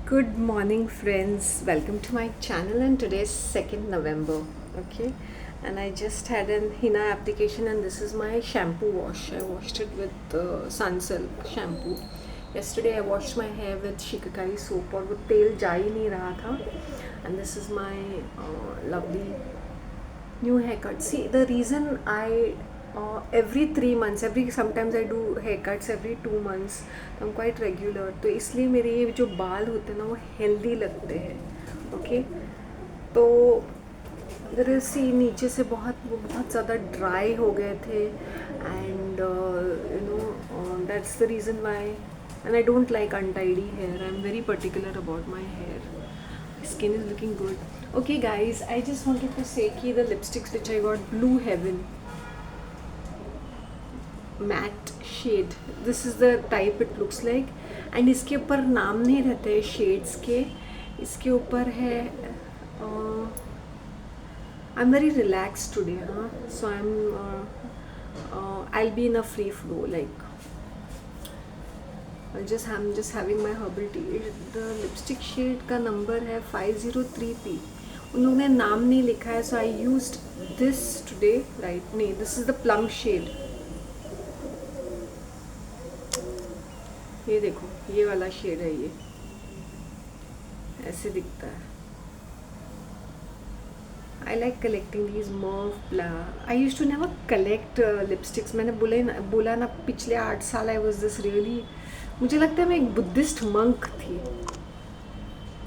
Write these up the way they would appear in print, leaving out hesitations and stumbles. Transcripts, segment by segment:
Good morning, friends. Welcome to my channel, and today is 2nd November. Okay, and I just had an Hina application, and this is my shampoo wash. I washed it with Sunsilk shampoo. Yesterday, I washed my hair with Shikakai soap, और वो तेल जा ही नहीं रहा था. And this is my lovely new haircut. See, the reason I every 3 months, sometimes I do haircuts every 2 months. I'm quite regular. तो इसलिए मेरे ये जो बाल होते हैं ना वो हेल्दी लगते हैं. ओके, तो इधर सी नीचे से बहुत ज़्यादा ड्राई हो गए थे. And that's the reason why. And I don't like untidy hair. I am very particular about my hair. Skin is looking good. Okay guys, I just wanted to say कि the lipsticks which I got, Blue Heaven matte shade, this is the type it looks like. and इसके ऊपर नाम नहीं रहते हैं shades के. इसके ऊपर है I'm very relaxed today, huh? So I'll be in a free flow, like I'm just having my herbal tea. The lipstick shade का नंबर है 503P. उन लोगों ने नाम नहीं लिखा है, so I used this today, right? नहीं, this is the plum shade. ये देखो, ये वाला शेड है. ये ऐसे दिखता है. I like collecting these mauve blah. I used to never collect lipsticks. मैंने बोला ना पिछले 8 साल I was this really, मुझे लगता है मैं एक बुद्धिस्ट मंक थी.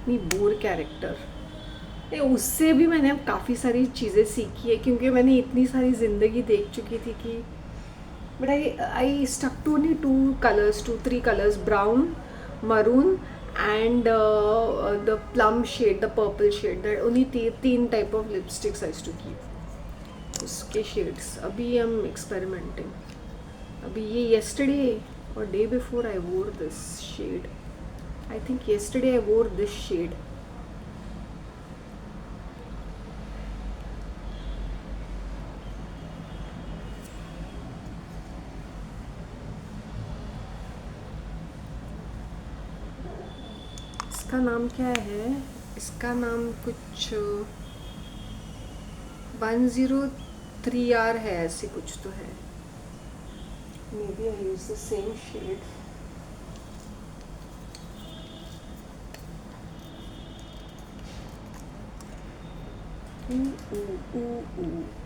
नहीं, बोर कैरेक्टर. नहीं, उससे भी मैंने काफ़ी सारी चीज़ें सीखी है क्योंकि मैंने इतनी सारी ज़िंदगी देख चुकी थी कि but I stuck to only 2 3 colors, brown, maroon and the plum shade, the purple shade. That only 3 type of lipsticks I used to keep. उसके shades. अभी I'm experimenting. अभी ये yesterday or day before I wore this shade. I think yesterday I wore this shade. इसका नाम क्या है? इसका नाम कुछ 103R है, ऐसे कुछ तो है. Maybe I use the same shade.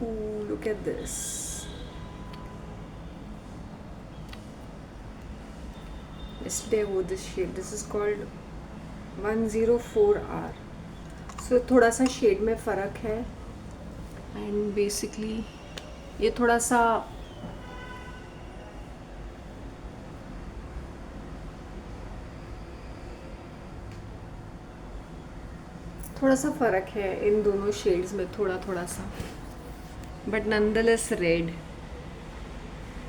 Ooh, look at this. Yesterday I wore this shade. This is called 104R. So थोड़ा सा शेड में फ़र्क है. एंड बेसिकली ये थोड़ा सा फ़र्क है इन दोनों शेड्स में, थोड़ा सा. बट नंदलेस रेड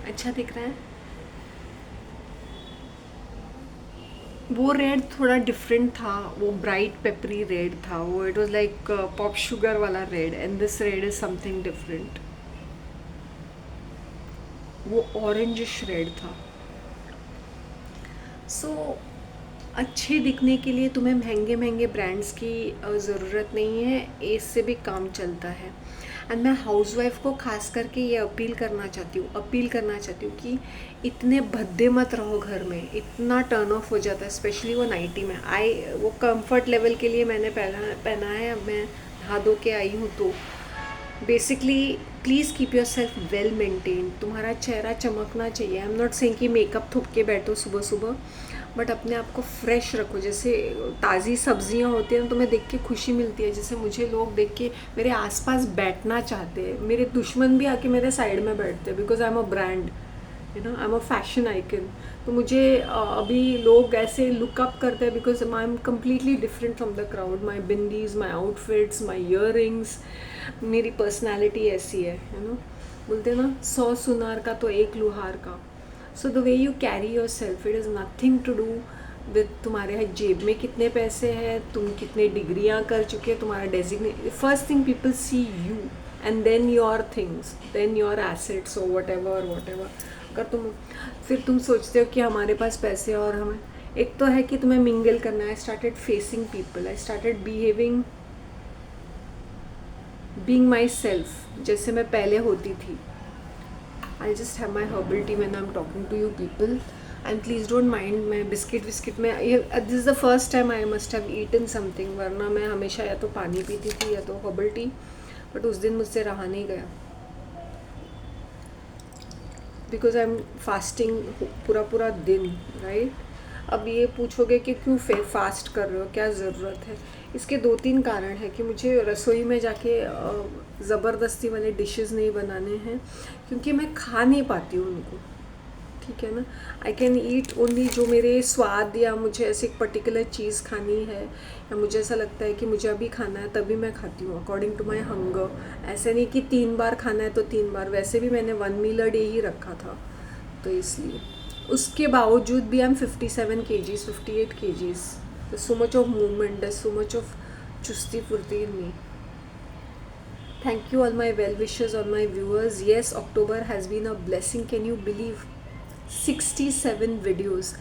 अच्छा दिख रहा है. वो रेड थोड़ा डिफरेंट था. वो ब्राइट पेपरी रेड था. वो it was like pop sugar वाला red. And this red is something different. वो ऑरेंजिश रेड था. सो अच्छे दिखने के लिए तुम्हें महंगे ब्रांड्स की ज़रूरत नहीं है. इससे भी काम चलता है. एंड मैं हाउसवाइफ को खास करके ये अपील करना चाहती हूँ कि इतने भद्दे मत रहो घर में. इतना टर्न ऑफ हो जाता है, स्पेशली वो नाइटी में. वो कंफर्ट लेवल के लिए मैंने पहना है. अब मैं नहा धो के आई हूँ. तो basically please keep your self well maintain. तुम्हारा चेहरा चमकना चाहिए. आई एम नॉट सेइंग कि मेकअप थूक के बैठो सुबह, बट अपने आप को फ्रेश रखो. जैसे ताज़ी सब्जियां होती हैं ना, तो मैं देख के खुशी मिलती है. जैसे मुझे लोग देख के मेरे आसपास बैठना चाहते हैं. मेरे दुश्मन भी आके मेरे साइड में बैठते हैं because I am a brand, I am a fashion icon. तो मुझे अभी लोग ऐसे लुक अप करते हैं because I am completely different from the crowd. My bindis, my outfits, my earrings, मेरी पर्सनैलिटी ऐसी है. बोलते ना 100 सुनार का तो 1 लुहार का. So the way you carry yourself, it is nothing to do with तुम्हारे जेब में कितने पैसे हैं, तुम कितने डिग्रियाँ कर चुके हैं, तुम्हारा designate. First thing people see you and then your things, then your assets और वट एवर. अगर फिर तुम सोचते हो कि हमारे पास पैसे और हमें एक तो है कि तुम्हें मिंगल करना है, I started facing people, I started being myself जैसे मैं पहले होती थी. I just have my herbal tea when I am talking to you people, and please don't mind. मैं बिस्किट में this is the first time I must have eaten something, वरना मैं हमेशा या तो पानी पीती थी या तो हर्बल टी, बट उस दिन मुझसे रहा नहीं गया बिकॉज आई एम फास्टिंग पूरा दिन, राइट. अब ये पूछोगे कि क्यों फास्ट कर रहे हो, क्या ज़रूरत है. इसके 2-3 कारण हैं कि मुझे रसोई में जाके ज़बरदस्ती वाले डिशेस नहीं बनाने हैं, क्योंकि मैं खा नहीं पाती हूँ उनको, ठीक है ना. आई कैन ईट ओनली जो मेरे स्वाद, या मुझे ऐसे एक पर्टिकुलर चीज़ खानी है, या मुझे ऐसा लगता है कि मुझे अभी खाना है तभी मैं खाती हूँ अकॉर्डिंग टू माई हंगर. ऐसे नहीं कि 3 बार खाना है तो 3 बार, वैसे भी मैंने 1 मील अ डे ही रखा था, तो इसलिए. उसके बावजूद भी I am 57 kgs, 58 kgs. There's so much of movement, there's so much of चुस्ती फुर्ती in me. Thank you all my well wishers, all my viewers. Yes, October has been a blessing. Can you believe 67 videos,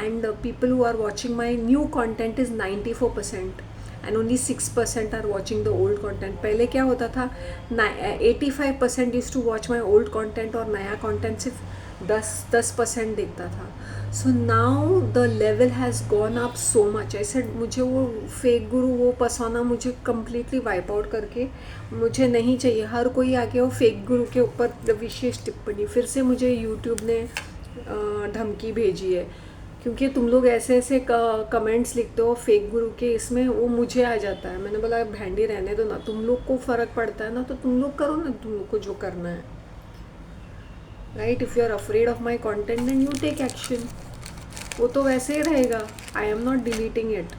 and people who are watching my new content is 94%, and only 6% are watching the old content. पहले क्या होता था, 85% used to watch my old content, और नया content सिर्फ 10% देखता था. So now the level has gone up so much. ऐसे मुझे वो फेक गुरु, वो पसाना मुझे कम्प्लीटली वाइप आउट करके मुझे नहीं चाहिए. हर कोई आके वो फेक गुरु के ऊपर विशेष टिप्पणी, फिर से मुझे यूट्यूब ने धमकी भेजी है, क्योंकि तुम लोग ऐसे ऐसे कमेंट्स लिखते हो फेक गुरु के, इसमें वो मुझे आ जाता है. मैंने बोला भेंडी रहने दो ना, तुम लोग को फ़र्क पड़ता है ना तो तुम लोग करो ना, तुम लोग को जो करना है, right. If you are afraid of my content then you take action. वो तो वैसे ही रहेगा. I am not deleting it,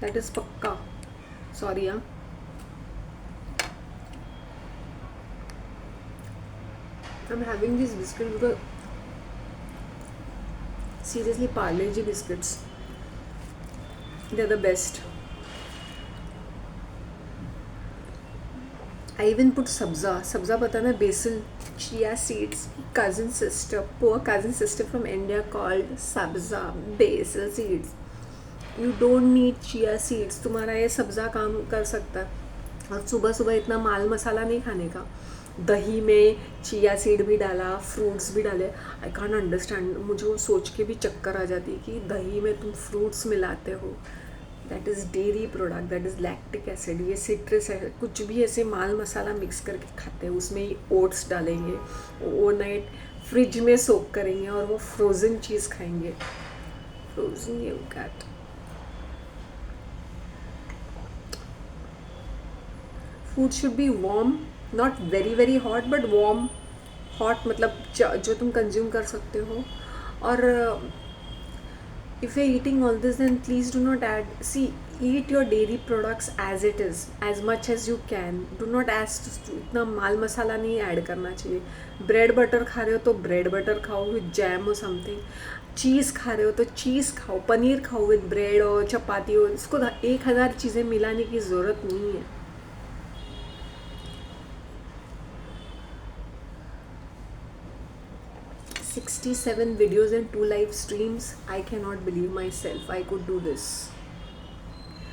that is पक्का. सॉरी. हाँ, I am having this biscuit because seriously Parle G biscuits, they are the best. I even put sabza पता ना, basil, chia seeds. Poor cousin sister from India called sabza basil seeds. You don't need chia seeds. तुम्हारा ये सब्ज़ा काम कर सकता है. और सुबह सुबह इतना माल मसाला नहीं खाने का. दही में चिया सीड भी डाला, फ्रूट्स भी डाले. I can't understand. मुझे वो सोच के भी चक्कर आ जाती है कि दही में तुम फ्रूट्स मिलाते हो. That is dairy product, that is lactic acid, ये सिट्रस है. कुछ भी ऐसे माल मसाला मिक्स करके खाते हैं. उसमें ही ओट्स डालेंगे, ओवरनाइट फ्रिज में सोक करेंगे, और वो फ्रोज़न चीज़ खाएंगे. Frozen you cat. Food should be warm, not very very hot, but warm. Hot मतलब जो तुम कंज्यूम कर सकते हो. और if you're eating all this, then please do not add. See, eat your dairy products as it is, as much as you can. Do not add इतना माल मसाला नहीं add करना चाहिए. ब्रेड बटर खा रहे हो तो ब्रेड बटर खाओ with jam और समथिंग. चीज़ खा रहे हो तो चीज़ खाओ, पनीर खाओ विद ब्रेड और चपाती हो. इसको 1000 चीज़ें मिलाने की ज़रूरत नहीं है. $67 videos and 2 live streams. I cannot believe myself I could do this.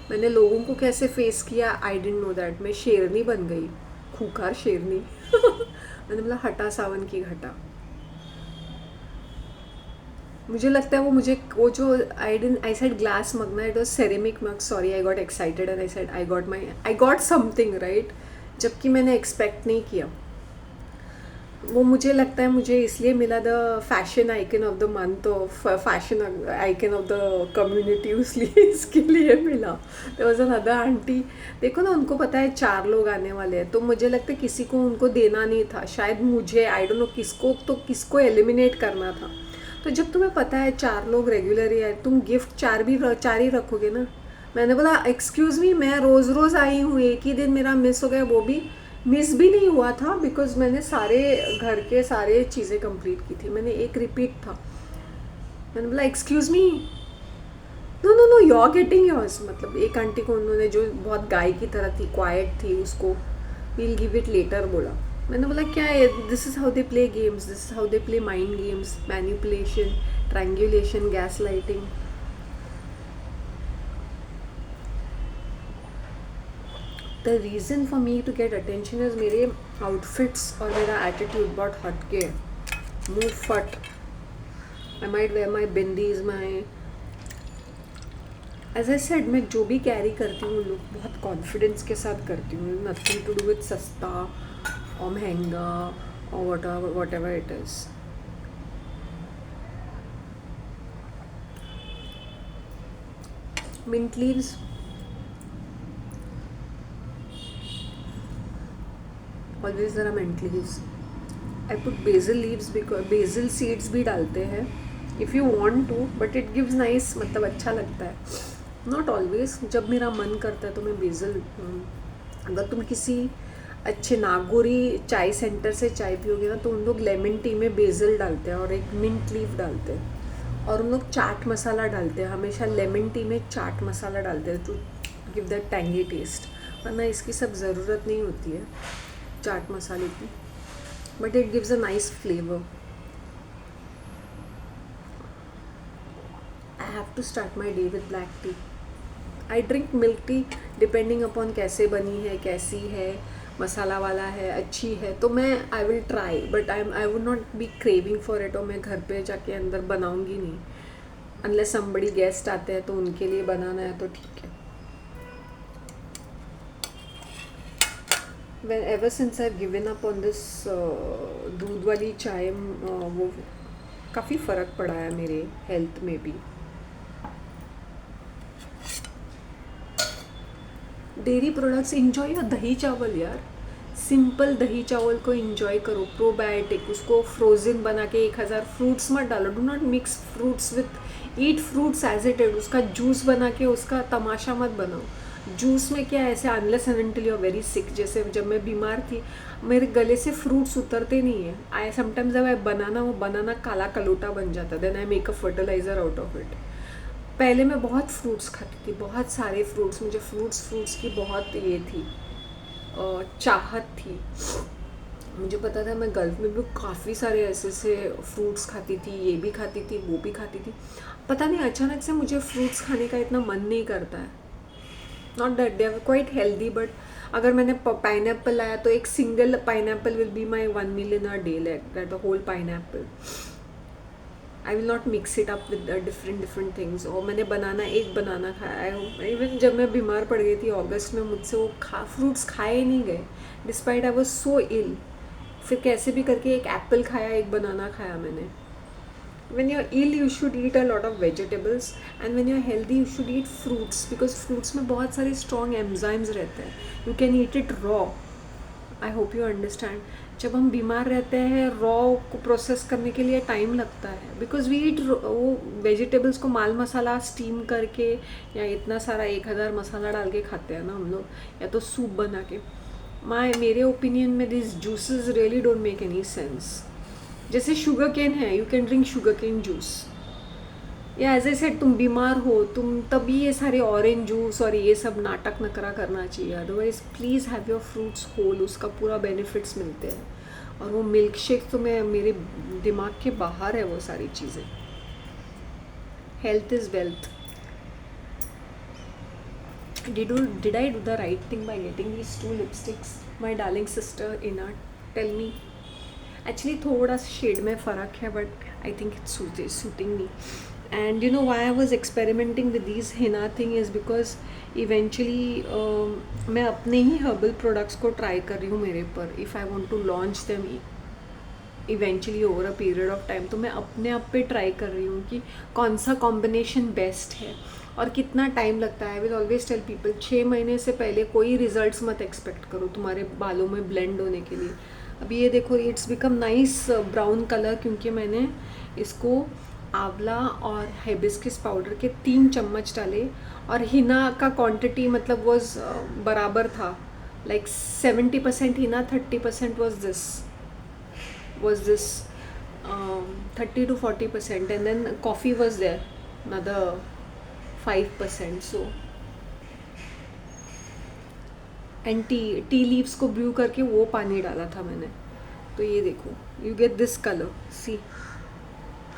मैंने लोगों को कैसे फेस किया, I didn't know that. मैं शेरनी बन गई, खूंखार शेरनी. मैंने बोला हटा सावन की घटा. मुझे लगता है वो जो I said glass mug ना, it was ceramic mug. Sorry, I got excited and I said I got something, right? जबकि मैंने एक्सपेक्ट नहीं किया. वो मुझे लगता है मुझे इसलिए मिला the fashion icon of the month, of fashion icon of the community, इसलिए इसके लिए मिला. देयर वाज अनदर आंटी, देखो ना, उनको पता है 4 लोग आने वाले हैं, तो मुझे लगता है किसी को उनको देना नहीं था, शायद मुझे, आई डोंट नो किसको एलिमिनेट करना था. तो जब तुम्हें पता है 4 लोग रेगुलर ही है, तुम गिफ्ट 4 ही रखोगे ना. मैंने बोला एक्सक्यूज़ मी, मैं रोज़ आई हूँ, एक ही दिन मेरा मिस हो गया. वो भी मिस भी नहीं हुआ था बिकॉज मैंने सारे घर के सारे चीज़ें कंप्लीट की थी. मैंने एक रिपीट था. मैंने बोला excuse me, no you are getting yours. मतलब एक आंटी को उन्होंने, जो बहुत गाय की तरह थी, क्वाइट थी, उसको वील गिव इट लेटर बोला. मैंने बोला क्या है, this is how they play games, this is how they play mind games, manipulation, triangulation, gaslighting. The reason for me to get attention is मेरे आउटफिट्स और मेरा एटीट्यूड बहुत हट के, मुँह फट। I might wear my bindis, my, as I said, मैं जो भी कैरी करती हूँ लोग बहुत कॉन्फिडेंस के साथ करती हूँ। नथिंग टू डू विथ सस्ता और महंगा और whatever it is. Mint leaves, always there are mint leaves. I put basil leaves because basil seeds भी डालते हैं if you want to, but it gives nice, मतलब अच्छा लगता है। नॉट ऑलवेज, जब मेरा मन करता है तो मैं बेसिल। अगर तुम किसी अच्छे नागौरी चाय सेंटर से चाय पियोगे ना, तो उन लोग लेमन टी में बेसिल डालते हैं और एक मिंट लीफ डालते हैं, और उन लोग चाट मसाला डालते हैं। हमेशा लेमन टी में चाट मसाला डालते हैं to give that tangy taste, वरना इसकी सब ज़रूरत नहीं होती है चाट मसाले की, but it gives a nice flavour. I have to start my day with black tea. I drink milk tea depending upon कैसे बनी है, कैसी है, मसाला वाला है, अच्छी है तो मैं आई will try, but I would not be craving for it. और मैं घर पे जाके अंदर बनाऊंगी नहीं, अनलेस समबड़ी गेस्ट आते हैं तो उनके लिए बनाना है तो ठीक है। When ever since I've given up on this दूध वाली चाय, वो काफ़ी फ़र्क पड़ा है मेरे हेल्थ में भी। डेयरी प्रोडक्ट्स, इंजॉय योर दही चावल यार, सिंपल दही चावल को इंजॉय करो, प्रोबायोटिक। उसको फ्रोज़न बना के 1000 फ्रूट्स मत डालो, do not mix fruits with, eat fruits as it is. उसका जूस बना के उसका तमाशा मत बनाओ। जूस में क्या है, ऐसे unless and until you are very sick, जैसे जब मैं बीमार थी मेरे गले से फ्रूट्स उतरते नहीं है। आई समटाइम्स जब आई बनाना, वो बनाना काला कलोटा बन जाता, then I make a fertiliser out of it. पहले मैं बहुत फ्रूट्स खाती थी, बहुत सारे फ्रूट्स, मुझे फ्रूट्स की बहुत ये थी, चाहत थी। मुझे पता था मैं गल्फ में भी काफ़ी सारे ऐसे फ्रूट्स खाती थी, ये भी खाती थी, वो भी खाती थी। पता नहीं अचानक से मुझे फ्रूट्स खाने का इतना मन नहीं करता है। Not that they are quite healthy, but अगर मैंने पाइनएप्पल लाया तो एक single pineapple will be my 1 meal in a day, like that, the whole pineapple. I will not mix it up with different things. और मैंने एक बनाना खाया। Even जब मैं बीमार पड़ गई थी अगस्त में, मुझसे वो फ्रूट्स खाए ही नहीं गए, डिस्पाइट आई वॉज सो इल। फिर कैसे भी करके एक एप्पल खाया, एक बनाना खाया मैंने। when you're ill you should eat a lot of vegetables, and when you're healthy you should eat fruits, because fruits में बहुत सारे strong enzymes रहते हैं। you can eat it raw. I hope you understand. जब हम बीमार रहते हैं रॉ को प्रोसेस करने के लिए टाइम लगता है, बिकॉज वी ईट वो वेजिटेबल्स को माल मसाला स्टीम करके, या इतना सारा 1000 मसाला डाल के खाते हैं ना हम लोग, या तो सूप बना के। मेरे ओपिनियन में this juices really don't make any sense. जैसे शुगर केन है, you can drink sugar cane juice, या एज ए सेड तुम बीमार हो तुम, तभी ये सारे ऑरेंज जूस और ये सब नाटक नकरा करना चाहिए। Otherwise please have your fruits whole, उसका पूरा बेनिफिट्स मिलते हैं। और वो मिल्क शेक तो मेरे दिमाग के बाहर है वो सारी चीज़ें। Health is wealth. Did I do the right thing by getting these 2 lipsticks, my darling sister Ina? Tell me. Actually थोड़ा शेड में फ़र्क है, but I think it's suiting me. And you know why I was experimenting with these henna thing is because eventually मैं अपने ही herbal products को try कर रही हूँ मेरे पर, if I want to launch them eventually over a period of time। तो मैं अपने आप पे ट्राई कर रही हूँ कि कौन सा कॉम्बिनेशन बेस्ट है और कितना टाइम लगता है। I will always tell people 6 महीने से पहले कोई रिजल्ट्स मत एक्सपेक्ट करो तुम्हारे बालों में ब्लेंड होने के लिए। अभी ये देखो, it's become nice brown colour, क्योंकि मैंने इसको आंवला और हिबिस्कस पाउडर के 3 चम्मच डाले, और हिना का क्वांटिटी मतलब वॉज बराबर था, like 70% Hina, 30% was this 30 to 40%, and then coffee was there, another 5%. So and tea leaves को ब्रू करके वो पानी डाला था मैंने। तो ये देखो, you get this colour, see,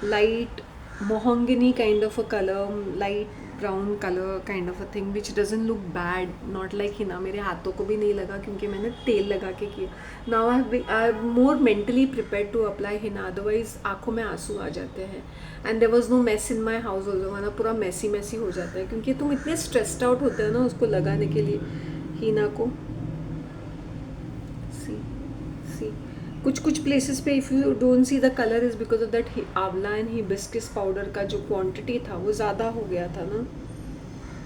light mahogany kind of a color, light brown color kind of a thing, which doesn't look bad, not like Hina मेरे हाथों को भी नहीं लगा क्योंकि मैंने तेल लगा के किया. Now I'm more mentally prepared to apply henna, otherwise आँखों में आंसू आ जाते हैं. And there was no mess in my house also, वरना पूरा messy हो जाता है क्योंकि तुम इतने stressed out होते हो ना उसको लगाने के लिए हिना को. सी सी कुछ प्लेसेस पे if you don't see the colour is because of that आंवला एंड हिबिस्कस पाउडर का जो क्वांटिटी था वो ज़्यादा हो गया था ना,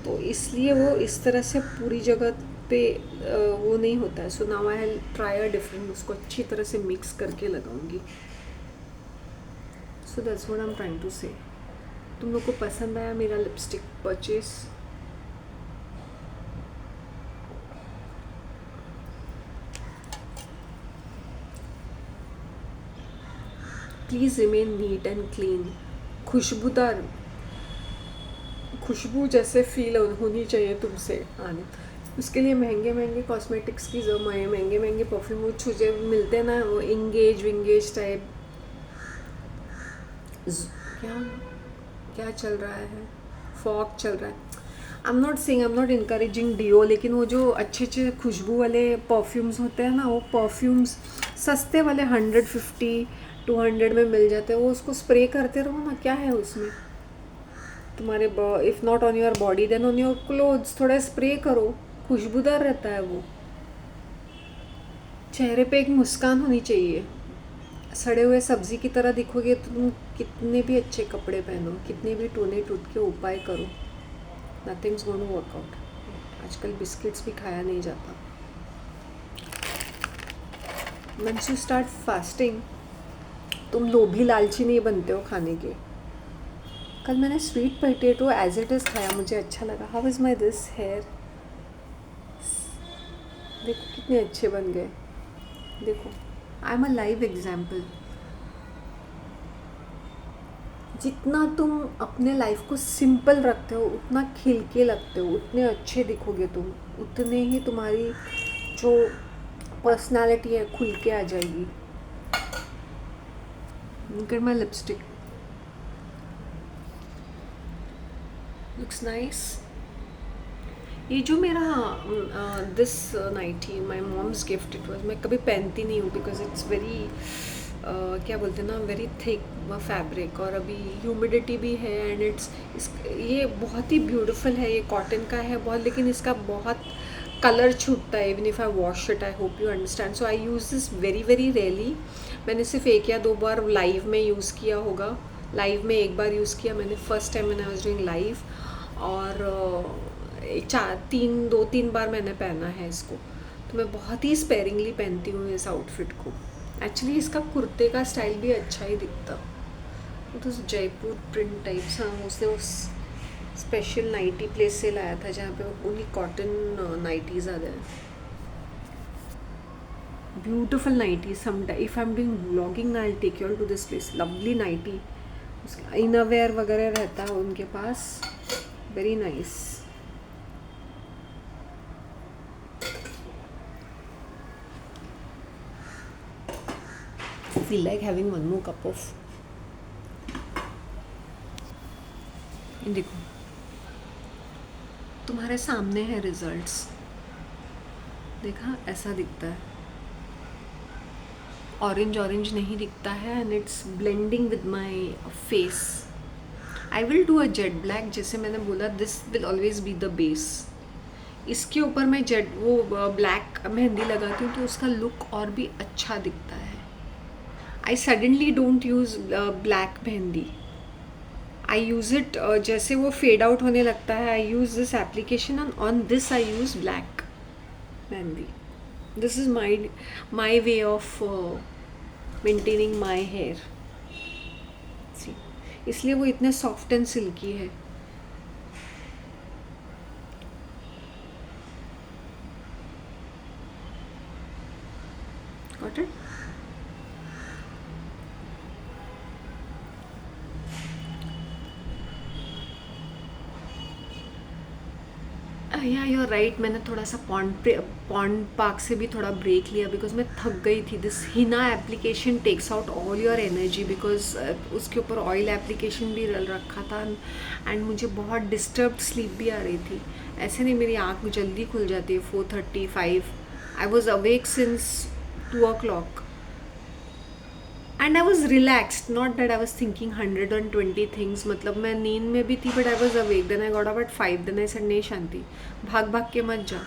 तो इसलिए वो इस तरह से पूरी जगह पे वो नहीं होता है. So now I will try a different, उसको अच्छी तरह से मिक्स करके लगाऊंगी. So that's what I am trying to say. तुम लोग को पसंद आया मेरा lipstick purchase? Please remain neat and clean. खुशबूदार, खुशबू जैसे फील होनी चाहिए तुमसे आने. उसके लिए महंगे महंगे कॉस्मेटिक्स की जो महंगे महंगे परफ्यूम वो मुझे मिलते हैं ना, वो इंगेज विंगेज टाइप. क्या क्या चल रहा है? फॉग चल रहा है. I am not saying, I am not encouraging deo, लेकिन वो जो अच्छे अच्छे खुशबू वाले परफ्यूम्स होते हैं ना, वो परफ्यूम्स सस्ते वाले 150-200 में मिल जाते हैं. वो उसको स्प्रे करते रहो ना, क्या है उसमें. तुम्हारे if not on your body then on your clothes थोड़ा स्प्रे करो, खुशबूदार रहता है वो. चेहरे पे एक मुस्कान होनी चाहिए. सड़े हुए सब्ज़ी की तरह दिखोगे तो तुम कितने भी अच्छे कपड़े पहनो, कितने भी टूने टूट के उपाय करो, nothing's going to work out. आजकल बिस्किट्स भी खाया नहीं जाता. वंस यू स्टार्ट फास्टिंग तुम लोभी लालची नहीं बनते हो खाने के. कल मैंने sweet potato as it is खाया, मुझे अच्छा लगा. How is my this hair? देखो कितने अच्छे बन गए. देखो I am a live example. जितना तुम अपने लाइफ को सिंपल रखते हो उतना खिल के लगते हो, उतने अच्छे दिखोगे तुम, उतने ही तुम्हारी जो पर्सनालिटी है खुल के आ जाएगी. Look at my lipstick. Looks nice. ये जो मेरा this nightie my mom's gift it was, मैं कभी पहनती नहीं हूँ बिकॉज इट्स वेरी क्या बोलते हैं ना, वेरी थिक फैब्रिक, और अभी ह्यूमिडिटी भी है एंड ये बहुत ही ब्यूटीफुल है. ये कॉटन का है बहुत, लेकिन इसका बहुत कलर छूटता है even if I wash it. I hope you understand. So I use this very very rarely. मैंने सिर्फ 1 या 2 बार लाइव में यूज़ किया होगा. लाइव में 1 बार यूज़ किया मैंने, फर्स्ट टाइम मैंने आई वाज डूइंग लाइव. और 2-3 बार मैंने पहना है इसको. तो मैं बहुत ही स्पेयरिंगली पहनती हूँ इस आउटफिट को. एक्चुअली इसका कुर्ते का स्टाइल भी अच्छा ही दिखता. तो जयपुर प्रिंट टाइप सा उसने उस स्पेशल नाइटी प्लेस से लाया था जहाँ पे ओनली कॉटन नाइटीज़ आते हैं. Beautiful nighty. Some if I am doing vlogging I will take you all to this place. Lovely nighty, उसका इनरवेयर वगैरह रहता है उनके पास. Very nice. feel like having one more cup of. देखो तुम्हारे सामने है रिजल्ट्स. देखा ऐसा दिखता है, ऑरेंज ऑरेंज नहीं दिखता है and it's blending with my face. I will do a jet black, जैसे मैंने बोला this will always be the base. इसके ऊपर मैं वो ब्लैक मेहंदी लगाती हूँ तो उसका लुक और भी अच्छा दिखता है. I suddenly don't use black mehndi. I use it जैसे वो फेड आउट होने लगता है. I use this application and on this I use black mehndi. This is my way of maintaining my hair. इसलिए वो इतने सॉफ्ट एंड सिल्की है. Got it? या यू आर राइट, मैंने थोड़ा सा पॉन्ड पार्क से भी थोड़ा ब्रेक लिया बिकॉज मैं थक गई थी. This henna application takes out all your energy because उसके ऊपर ऑयल एप्लीकेशन भी डल रखा था. एंड मुझे बहुत डिस्टर्ब्ड स्लीप भी आ रही थी. ऐसे नहीं, मेरी आँख जल्दी खुल जाती है 4:35. I was awake since 2 o'clock. And I was relaxed, not that I was thinking 120 things. मतलब मैं नींद में भी थी but I was awake. Then I got up at 5. Then I said नहीं शांति, भाग भाग के मत जा,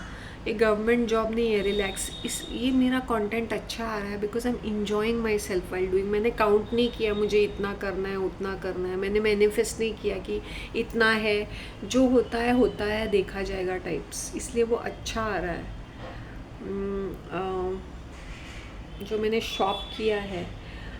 ये गवर्नमेंट जॉब नहीं है, रिलैक्स. ये मेरा कंटेंट अच्छा आ रहा है because I am enjoying my self while doing. मैंने काउंट नहीं किया मुझे इतना करना है उतना करना है. मैंने मैनिफेस्ट नहीं किया कि इतना है, जो होता है देखा जाएगा टाइप्स. इसलिए वो अच्छा आ रहा है. जो मैंने शॉप किया है,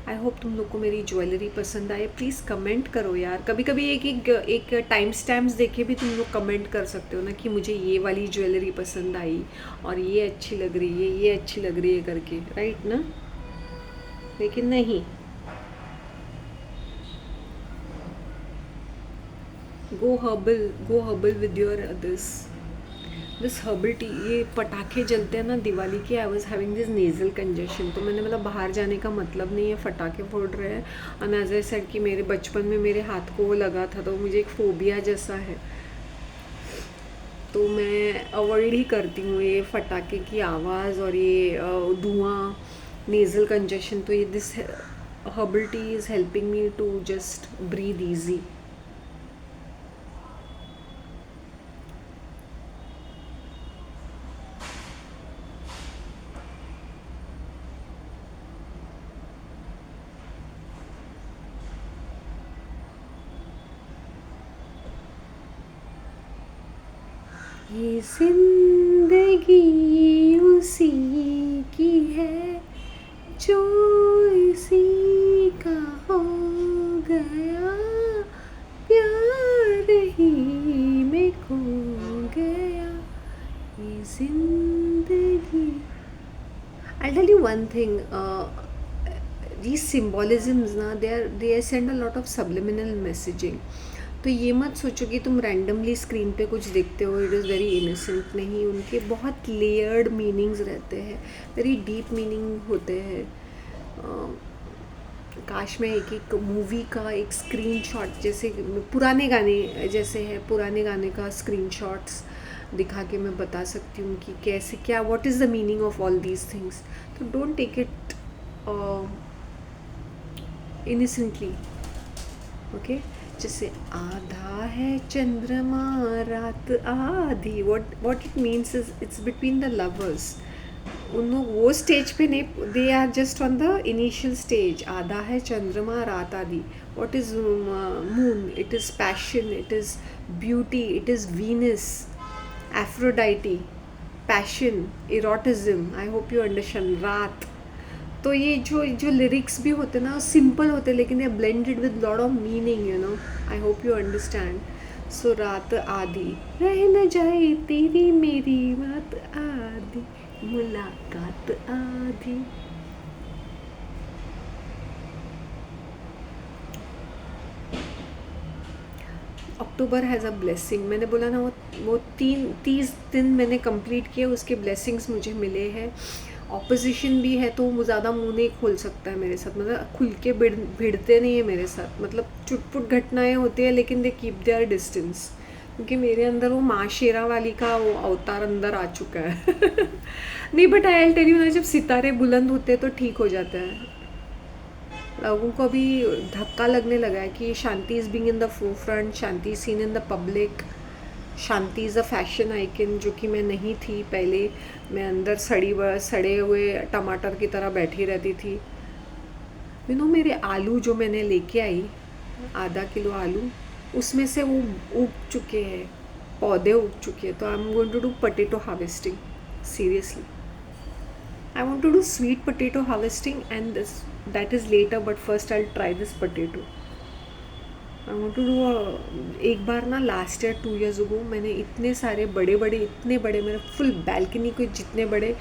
आई होप तुम लोग को मेरी ज्वेलरी पसंद आए. प्लीज़ कमेंट करो यार. कभी कभी एक टाइम स्टैम्प्स देखे भी तुम लोग कमेंट कर सकते हो ना कि मुझे ये वाली ज्वेलरी पसंद आई और ये अच्छी लग रही है, ये अच्छी लग रही है करके, राइट ना. लेकिन नहीं, go herbal with your this herbal tea. ये पटाखे जलते हैं ना दिवाली के. I was having this nasal congestion. तो मैंने मतलब बाहर जाने का मतलब नहीं है, पटाखे फोड़ रहे हैं. और एज आई सेड कि मेरे बचपन में मेरे हाथ को वो लगा था तो मुझे एक फोबिया जैसा है, तो मैं अवॉइड ही करती हूँ ये पटाखे की आवाज़ और ये धुआं, नेज़ल कंजेशन. तो ये this herbal tea is helping me to just breathe easy. ये जिंदगी उसी की है जो इसी का हो गया, प्यार ही में खो गया ये जिंदगी. I'll tell you one thing. These symbolisms ना they send a lot of subliminal messaging. तो ये मत सोचो कि तुम रैंडमली स्क्रीन पे कुछ देखते हो. It is very innocent. नहीं, उनके बहुत लेयर्ड मीनिंग्स रहते हैं, वेरी डीप मीनिंग होते हैं. काश मैं एक मूवी का एक स्क्रीनशॉट, जैसे पुराने गाने जैसे है, पुराने गाने का स्क्रीनशॉट्स दिखा के मैं बता सकती हूँ कि कैसे क्या, what is the meaning of all these things. तो don't take it innocently. Okay. जैसे आधा है चंद्रमा रात आधी, what it means is it's between the lovers. उन लोग वो स्टेज पे नहीं, they are just on the initial stage. आधा है चंद्रमा रात आधी. What is moon? It is passion, it is beauty, it is Venus, Aphrodite, passion, eroticism. I hope you understand. रात. तो ये जो लिरिक्स भी होते ना सिंपल होते लेकिन they are blended with lot of meaning, you know. I hope you understand. So रात आधी, रह न जाए तेरी मेरी बात आधी, मुलाकात आधी. अक्टूबर हैज़ अ ब्लेसिंग. मैंने बोला ना वो 30 दिन मैंने कंप्लीट किए, उसके ब्लेसिंग्स मुझे मिले हैं. ऑपोजिशन भी है तो वो ज़्यादा मुंह नहीं खोल सकता है मेरे साथ, मतलब खुल के भिड़ते नहीं है मेरे साथ. मतलब चुटपुट घटनाएं होती है लेकिन दे कीप देयर डिस्टेंस, क्योंकि मेरे अंदर वो माँ शेरा वाली का वो अवतार अंदर आ चुका है. नहीं, बट आई टेल यू ना, जब सितारे बुलंद होते हैं तो ठीक हो जाता है. लोगों को अभी धक्का लगने लगा है कि Shanti is being in the forefront, Shanti seen in the public, Shanti is a fashion icon, जो कि मैं नहीं थी पहले. मैं अंदर सड़े हुए टमाटर की तरह बैठी रहती थी. यू नो, मेरे आलू जो मैंने लेके आई, आधा किलो आलू, उसमें से वो उग चुके हैं, पौधे उग चुके हैं. तो I am going to do potato harvesting. Seriously, I want to do sweet potato harvesting and that is later, but first I'll try this potato. I want to do एक बार ना लास्ट ईयर 2 years ago मैंने इतने सारे इतने बड़े मेरे full balcony को जितने बड़े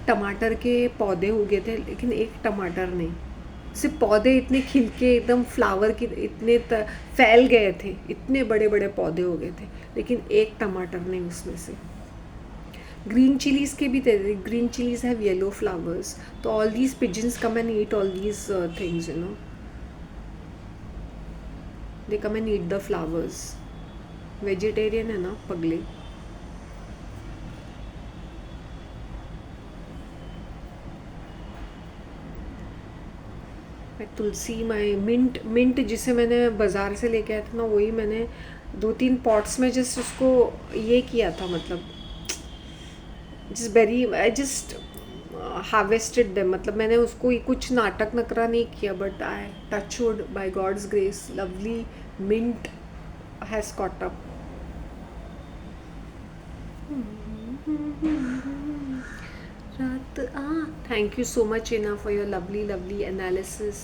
टमाटर के पौधे उगे थे, लेकिन एक टमाटर नहीं. सिर्फ पौधे इतने खिल के एकदम फ्लावर की इतने फैल गए थे, इतने बड़े बड़े पौधे हो गए थे, लेकिन एक टमाटर नहीं उसमें से. ग्रीन चिलीज़ के भी green chillies have yellow flowers, तो all these pigeons come and eat all these things, you know, they come and eat the flowers. Vegetarian है ना पगले. तुलसी, माई मिंट जिसे मैंने बाज़ार से लेके आया था ना, वही मैंने 2-3 पॉट्स में जस्ट उसको ये किया था, मतलब just berry I just harvested them. मतलब मैंने उसको कुछ नाटक नकरा नहीं किया, but I touch wood by god's grace lovely mint has caught up. रात thank you so much Ina for your lovely analysis.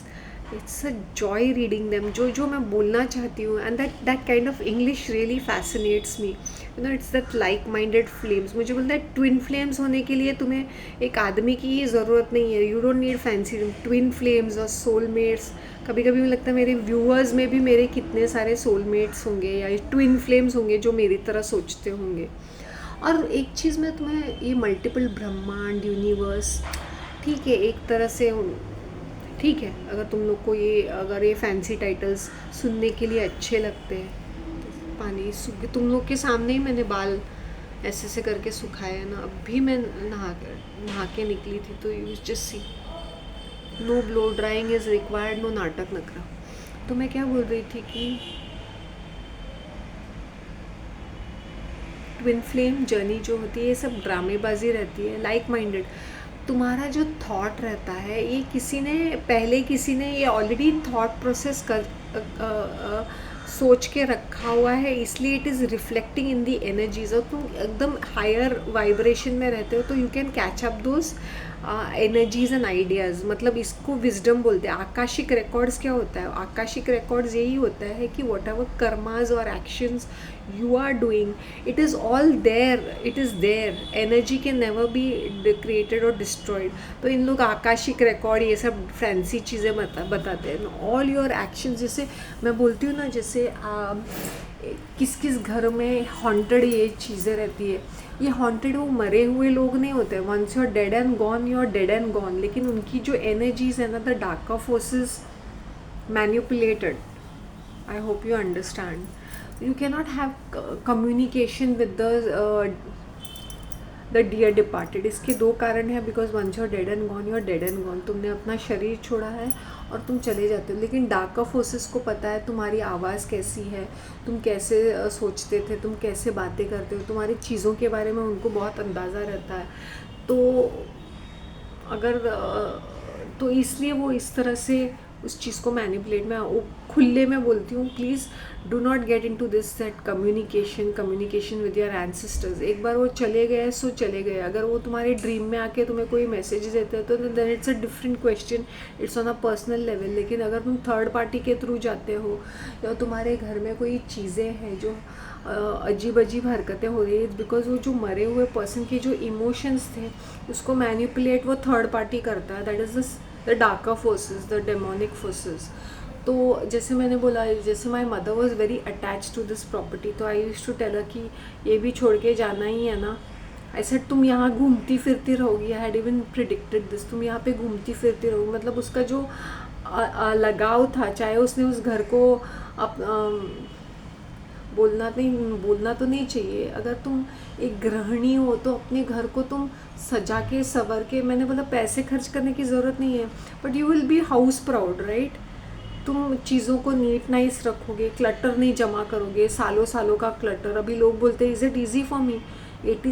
It's a joy reading them. जो मैं बोलना चाहती हूँ, and that kind of English really fascinates me, you know. It's that like minded flames. मुझे बोलता है twin flames होने के लिए तुम्हें एक आदमी की ही ज़रूरत नहीं है. You don't need fancy twin flames और सोलमेट्स. कभी कभी मुझे लगता है मेरे व्यूअर्स में भी मेरे कितने सारे सोलमेट्स होंगे या ट्विन फ्लेम्स होंगे जो मेरी तरह सोचते होंगे. और एक चीज़ मैं तुम्हें, ये मल्टीपल ब्रह्मांड, यूनिवर्स, ठीक है, एक तरह से ठीक है, अगर तुम लोग को अगर ये फैंसी टाइटल्स सुनने के लिए अच्छे लगते हैं. तो पानी सूख, तुम लोग के सामने ही मैंने बाल ऐसे ऐसे करके सुखाए हैं ना. अभी मैं नहा के निकली थी, तो you just see, no blow drying is required, no नाटक नकरा. तो मैं क्या बोल रही थी कि ट्विन फ्लेम जर्नी जो होती है, ये सब ड्रामेबाजी रहती है. लाइक माइंडेड, तुम्हारा जो थॉट रहता है, ये किसी ने ये ऑलरेडी थॉट प्रोसेस कर सोच के रखा हुआ है, इसलिए it is reflecting in the energies. और तुम एकदम हायर वाइब्रेशन में रहते हो, तो you can catch up those energies and ideas. मतलब इसको विजडम बोलते हैं. आकाशिक रिकॉर्ड्स क्या होता है? आकाशिक रिकॉर्ड्स यही होता है कि वॉट एवर कर्माज और actions you are doing, it is all there, it is there. energy can never be created or destroyed. तो इन लोग आकाशिक रिकॉर्ड ये सब फैंसी चीज़ें बताते हैं. ऑल योर एक्शंस, जैसे मैं बोलती हूँ ना, जैसे किस घर में हॉन्टेड ये चीज़ें रहती है. ये हॉन्टेड वो मरे हुए लोग नहीं होते. Once you are dead and gone, you are dead and gone. लेकिन उनकी जो एनर्जीज है ना, the darker forces manipulated. I hope you understand. You cannot have communication with the dear departed. इसके 2 कारण हैं. Because once you're dead and gone, you're dead and gone. तुमने अपना शरीर छोड़ा है और तुम चले जाते हो. लेकिन डार्कर फोर्सेस को पता है तुम्हारी आवाज़ कैसी है, तुम कैसे सोचते थे, तुम कैसे बातें करते हो, तुम्हारी चीज़ों के बारे में उनको बहुत अंदाज़ा रहता है. तो अगर तो इसलिए वो इस तरह से उस चीज़ को मैनिपुलेट, मैं खुले में बोलती हूँ, please do not get into this that communication with your ancestors. एक बार वो चले गए सो चले गए. अगर वो तुम्हारे ड्रीम में आके तुम्हें कोई मैसेज देते हैं, तो then it's a different question, it's on a personal level. लेकिन अगर तुम थर्ड पार्टी के थ्रू जाते हो, या तुम्हारे घर में कोई चीज़ें हैं जो अजीब अजीब हरकतें हो रही है, बिकॉज वो जो मरे हुए पर्सन के जो इमोशंस थे उसको मैनिपुलेट वो थर्ड पार्टी करता है. That is the darker forces, the demonic forces. तो जैसे मैंने बोला, जैसे my mother was very attach to this property, तो I used to tell her कि ये भी छोड़ के जाना ही है ना. आई सेड तुम यहाँ घूमती फिरती रहोगी. I had even predicted this. तुम यहाँ पे घूमती फिरती रहोगी. मतलब उसका जो लगाव था, चाहे उसने उस घर को बोलना तो नहीं चाहिए. अगर तुम एक गृहिणी हो तो अपने घर को तुम सजा के संवर के, मैंने बोला पैसे खर्च करने की ज़रूरत नहीं है, but you will be house proud, right. तुम चीज़ों को नीट नाइस रखोगे, क्लटर नहीं जमा करोगे, सालों का क्लटर. अभी लोग बोलते हैं is it easy for me. 80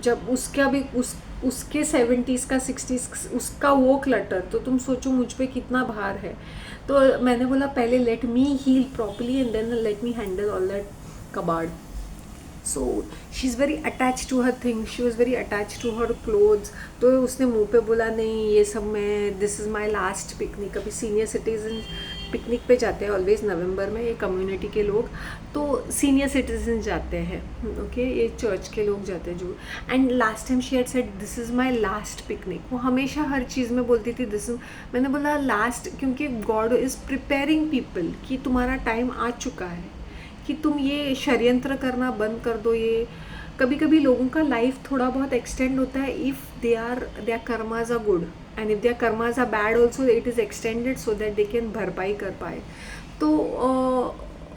जब उसका भी उसके 70s का 60s उसका वो क्लटर, तो तुम सोचो मुझ पे कितना भार है. तो मैंने बोला पहले let me heal properly and then let me handle all that कबाड़. So she is very attach to her thing, she was very attach to her clothes. तो उसने मुंह पे बोला नहीं ये सब मैं, this is my last picnic. अभी सीनियर सिटीजन पिकनिक पे जाते हैं ऑलवेज नवंबर में, ये कम्युनिटी के लोग. तो सीनियर सिटीजन जाते हैं, ओके, ये चर्च के लोग जाते हैं जो. And last time she had said this is my last picnic. वो हमेशा हर चीज़ में बोलती थी दिस. मैंने बोला लास्ट, क्योंकि गॉड इज़ प्रिपेयरिंग पीपल कि तुम्हारा टाइम आ चुका है, कि तुम ये षड्यंत्र करना बंद कर दो, ये कभी कभी लोगों का लाइफ थोड़ा बहुत एक्सटेंड होता है if their karmas are good, and if their karmas are bad also it is extended so that they can भरपाई कर पाए। तो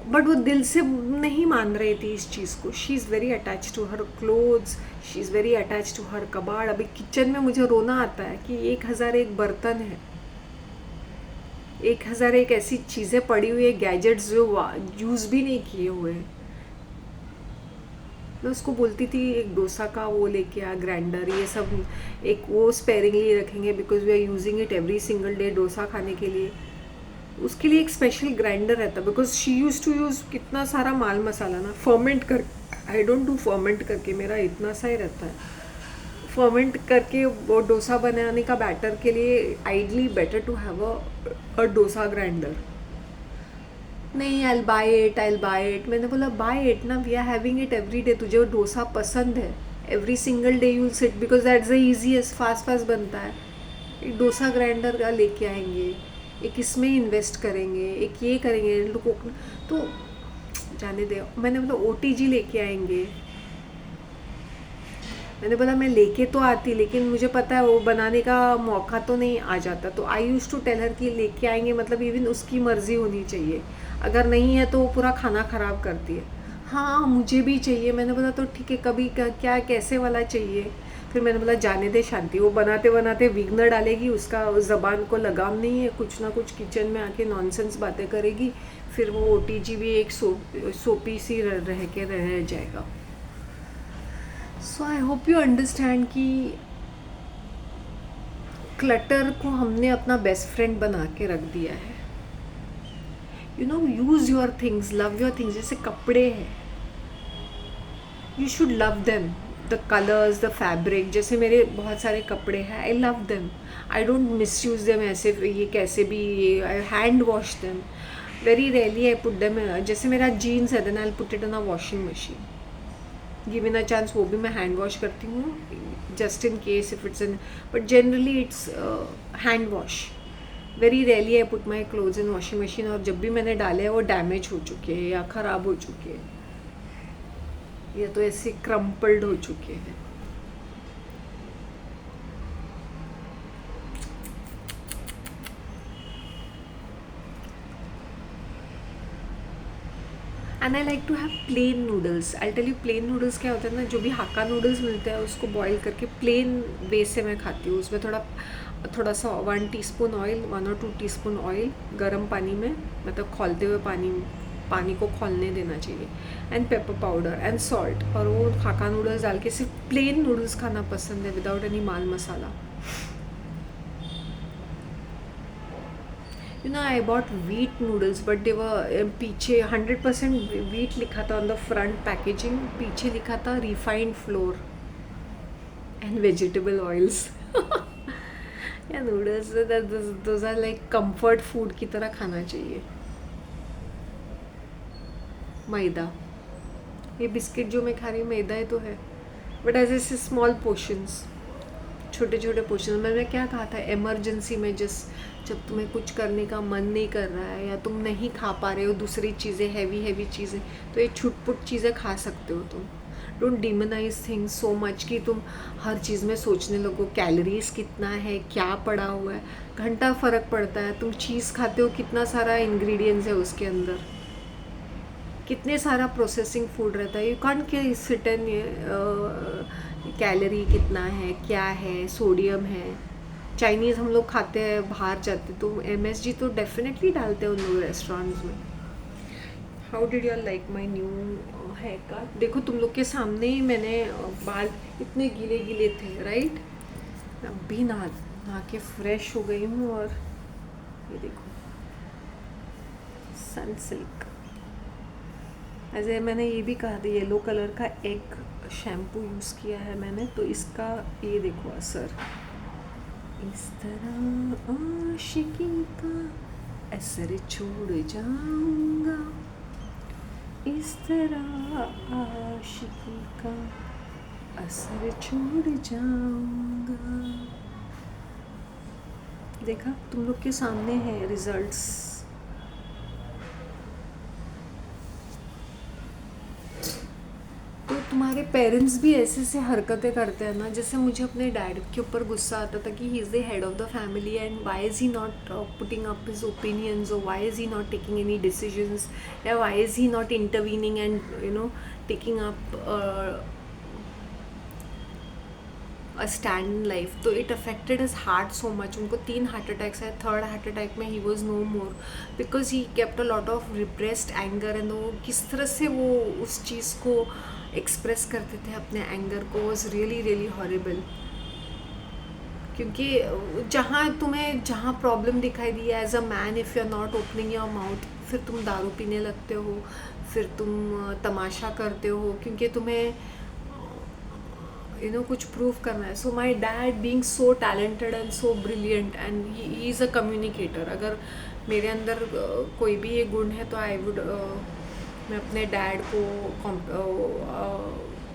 बट वो दिल से नहीं मान रही थी इस चीज़ को। She is very attach to her clothes, she is very attach to her कबाड़। अभी किचन में मुझे रोना आता है कि 1001 बर्तन है, 1001 ऐसी चीज़ें पड़ी हुई है, गैजेट्स जो यूज़ भी नहीं किए हुए हैं। मैं उसको बोलती थी एक डोसा का वो लेके आ, ग्राइंडर, ये सब एक वो स्पेयरिंगली रखेंगे because we are using it every single day dosa खाने के लिए। उसके लिए एक स्पेशल ग्राइंडर रहता है because she use to use कितना सारा माल मसाला ना फर्मेंट कर। आई डोंट डू फर्मेंट करके, मेरा इतना सा ही रहता है। फर्मेंट करके वो डोसा बनाने का बैटर के लिए idli better to have a dosa grinder. नहीं, आई बाय इट। मैंने बोला बाय इट ना, we are having it every day. तुझे वो डोसा पसंद है, every single day you'll sit because that's the easiest, fast fast बनता है। एक डोसा ग्राइंडर का लेके आएंगे, एक इसमें इन्वेस्ट करेंगे, एक ये करेंगे लोगों को, तो जाने दे। मैंने बोला OTG लेके आएंगे। मैंने बोला मैं लेके तो आती लेकिन मुझे पता है वो बनाने का मौका तो नहीं आ जाता। तो आई यूज़ टू टेल हर कि लेके आएंगे मतलब इवन उसकी मर्ज़ी होनी चाहिए, अगर नहीं है तो वो पूरा खाना ख़राब करती है। हाँ मुझे भी चाहिए। मैंने बोला तो ठीक है, कभी क्या कैसे वाला चाहिए। फिर मैंने बोला जाने दे शांति, वो बनाते बनाते विघ्न डालेगी, उसका उस ज़बान को लगाम नहीं है, कुछ ना कुछ किचन में आके नॉनसेंस बातें करेगी, फिर वो OTG भी एक सोपी सी रह के रह जाएगा। सो आई होप यू अंडरस्टैंड कि क्लटर को हमने अपना बेस्ट फ्रेंड बना के रख दिया है। You know, use your things, love your things. जैसे कपड़े हैं, you should love them, the colours, the fabric. जैसे मेरे बहुत सारे कपड़े हैं, I love them, I don't misuse them ऐसे ये कैसे भी, ये I hand wash them, very rarely I put them. जैसे मेरा जीन्स है then I put it in a washing machine, given a chance वो भी मैं हैंड वॉश करती हूँ just in case if it's in, but generally it's hand wash. Very rarely I put my clothes in washing machine. और जब भी मैंने डाले हैं वो डैमेज हो चुके हैं या ख़राब हो चुके हैं या तो ऐसे क्रम्पल्ड हो चुके हैं। And I like to have plain noodles. I tell you plain noodles क्या होता है ना, जो भी हाक्का नूडल्स मिलते हैं उसको बॉईल करके प्लेन वे से मैं खाती हूँ। उसमें थोड़ा सा 1 टीस्पून ऑयल, 1 और 2 टीस्पून ऑयल गर्म पानी में, मतलब खौलते हुए पानी को खौलने देना चाहिए, and pepper powder and salt, और वो हाक्का नूडल्स डाल के सिर्फ प्लेन नूडल्स खाना पसंद है विदाउट एनी माल मसाला। You know, I bought wheat noodles but they were पीछे 100% व्हीट लिखा था ऑन द फ्रंट पैकेजिंग, पीछे लिखा था refined flour and vegetable oils. या noodles those are like comfort food की तरह खाना चाहिए। मैदा, ये बिस्किट जो मैं खा रही हूँ मैदा ही तो है, but as a small portions, छोटे छोटे पोर्शन। मैंने क्या कहा था, इमरजेंसी में जब तुम्हें कुछ करने का मन नहीं कर रहा है या तुम नहीं खा पा रहे हो दूसरी चीज़ें, हैवी चीज़ें, तो ये छुटपुट चीज़ें खा सकते हो तुम। Don't demonise things so much कि तुम हर चीज़ में सोचने लगो कैलोरीज कितना है, क्या पड़ा हुआ है। घंटा फ़र्क पड़ता है। तुम चीज़ खाते हो, कितना सारा इंग्रेडिएंट्स है उसके अंदर, कितने सारा प्रोसेसिंग फूड रहता है। यू कांट के सिट एंड कैलोरी कितना है, क्या है, सोडियम है। चाइनीज़ हम लोग खाते हैं, बाहर जाते तो MSG तो डेफिनेटली डालते हैं उन लोग रेस्टोरेंट्स में। How did you like my new hair cut? देखो तुम लोग के सामने ही मैंने बाल इतने गीले गीले थे, राइट? अभी नहा के फ्रेश हो गई हूँ, और ये देखो सनसिल्क। ऐसे मैंने ये भी कहा था, येलो कलर का एग शैम्पू यूज़ किया है मैंने, तो इसका ये देखो असर। इस तरह आशिकी का असर छोड़ जाऊंगा, इस तरह आशिकी का असर छोड़ जाऊंगा। देखा, तुम लोग के सामने है रिजल्ट्स। तो तुम्हारे पेरेंट्स भी ऐसे ऐसे हरकतें करते हैं ना, जैसे मुझे अपने डैड के ऊपर गुस्सा आता था कि he is the head of the family and why is he not putting up his opinions, और why is he not taking any decisions, या why is he not intervening and taking up a stand in life. तो it affected his heart so much. उनको 3 heart attacks आए. Third heart attack में he was no more because he kept a lot of repressed anger. And वो किस तरह से वो उस चीज़ को एक्सप्रेस करते थे, अपने एंगर को, वॉज रियली रियली हॉरिबल. क्योंकि जहाँ प्रॉब्लम दिखाई दी as a man, if you are not opening your mouth, फिर तुम दारू पीने लगते हो, फिर तुम तमाशा करते हो, क्योंकि तुम्हें कुछ प्रूव करना है. So my dad being so talented and so brilliant and he is a communicator. अगर मेरे अंदर कोई भी ये गुण है तो आई वुड मैं अपने डैड को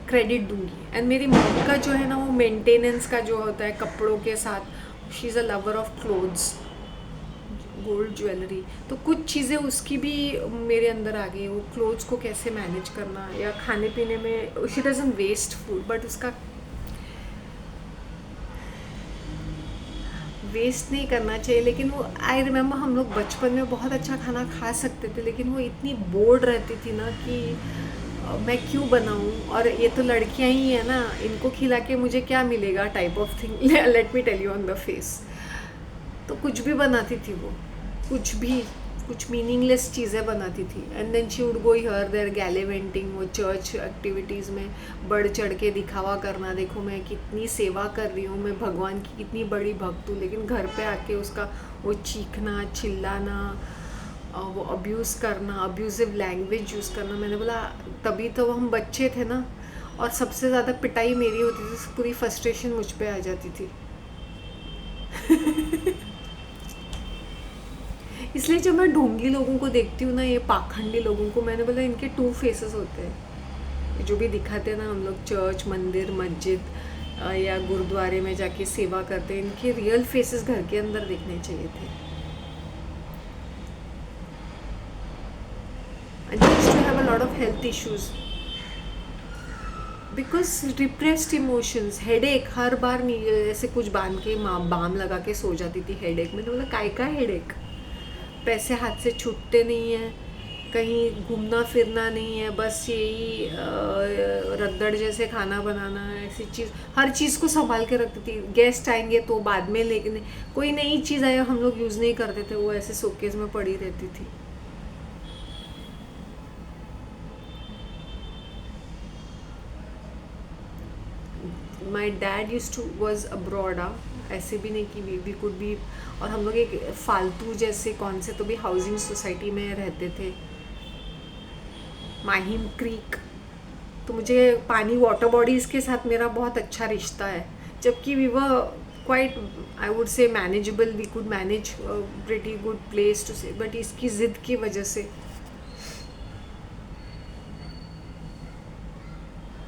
क्रेडिट दूंगी. एंड मेरी मॉम का जो है ना, वो मेंटेनेंस का जो होता है कपड़ों के साथ, she is a lover of clothes, gold jewellery. तो कुछ चीज़ें उसकी भी मेरे अंदर आ गई. वो क्लोथ्स को कैसे मैनेज करना, या खाने पीने में she doesn't waste food, but उसका वेस्ट नहीं करना चाहिए. लेकिन वो आई रिमेंबर हम लोग बचपन में बहुत अच्छा खाना खा सकते थे, लेकिन वो इतनी बोर्ड रहती थी ना कि मैं क्यों बनाऊं, और ये तो लड़कियां ही है ना, इनको खिला के मुझे क्या मिलेगा type of thing. Let me tell you on the face. तो कुछ भी बनाती थी वो, कुछ मीनिंगलेस चीज़ें बनाती थी. And then she would go here there gallivanting, वो चर्च एक्टिविटीज़ में बढ़ चढ़ के दिखावा करना, देखो मैं कितनी सेवा कर रही हूँ, मैं भगवान की कितनी बड़ी भक्त हूँ. लेकिन घर पे आके उसका वो चीखना, चिल्लाना, वो अब्यूज़ करना, अब्यूज़िव लैंग्वेज यूज़ करना. मैंने बोला तभी तो हम बच्चे थे ना, और सबसे ज़्यादा पिटाई मेरी होती थी, पूरी फ्रस्ट्रेशन मुझ पे आ जाती थी. इसलिए जब मैं ढोंगी लोगों को देखती हूँ ना, ये पाखंडी लोगों को, मैंने बोला इनके 2 फेसेस होते हैं. जो भी दिखाते हैं ना हम लोग चर्च, मंदिर, मस्जिद या गुरुद्वारे में जाके सेवा करते हैं, इनके रियल फेसेस घर के अंदर देखने चाहिए थे. And they used to have a lot of health issues because repressed emotions. Headache हर बार ऐसे कुछ बांध के बाम लगा के सो जाती थी. हेडेक, मैंने बोला काय का हेडेक, पैसे हाथ से छूटते नहीं हैं, कहीं घूमना फिरना नहीं है, बस यही रद्दड़ जैसे खाना बनाना है, ऐसी चीज़, हर चीज़ को संभाल के रखती थी. गेस्ट आएंगे तो बाद में, लेकिन कोई नई चीज़ आया हम लोग यूज़ नहीं करते थे, वो ऐसे शोकेस में पड़ी रहती थी. My dad use to was abroad. ऐसे भी नहीं कि वी कुड भी. और हम लोग एक फालतू जैसे कौन से तो भी हाउसिंग सोसाइटी में रहते थे, माहिम क्रीक. तो मुझे पानी, वाटर बॉडीज़ के साथ मेरा बहुत अच्छा रिश्ता है, जबकि we were quite, I would say manageable, we could manage pretty good place to say. But इसकी ज़िद की वजह से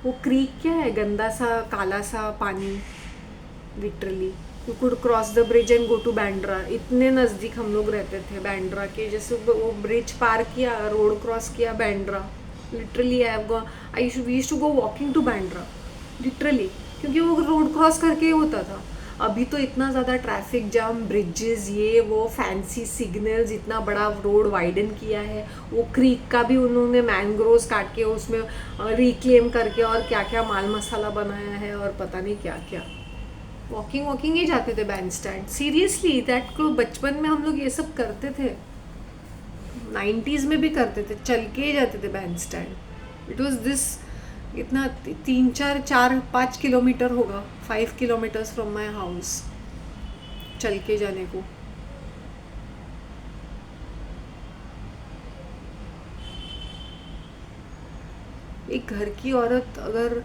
वो क्रीक क्या है, गंदा सा काला सा पानी, literally. You could cross the bridge and go to Bandra. इतने नज़दीक हम लोग रहते थे बैंड्रा के. जैसे वो ब्रिज पार किया, रोड क्रॉस किया, Bandra. Literally I we used to go walking to Bandra, literally, क्योंकि वो रोड क्रॉस करके होता था. अभी तो इतना ज़्यादा ट्रैफिक जाम, ब्रिजेस, ये वो फैंसी सिग्नल्स, इतना बड़ा रोड वाइडन किया है. वो क्रीक का भी उन्होंने मैंग्रोव्स काट के उसमें रिक्लेम करके और क्या क्या माल मसाला बनाया है, और पता नहीं क्या क्या. वॉकिंग ही जाते थे बैंड स्टैंड. सीरियसली, दैट को बचपन में हम लोग ये सब करते थे. 90s में भी करते थे, चल के ही जाते थे band stand. It was this, इतना 3-4-5 किलोमीटर होगा, 5 किलोमीटर्स फ्रॉम माई हाउस चल के जाने को. एक घर की औरत अगर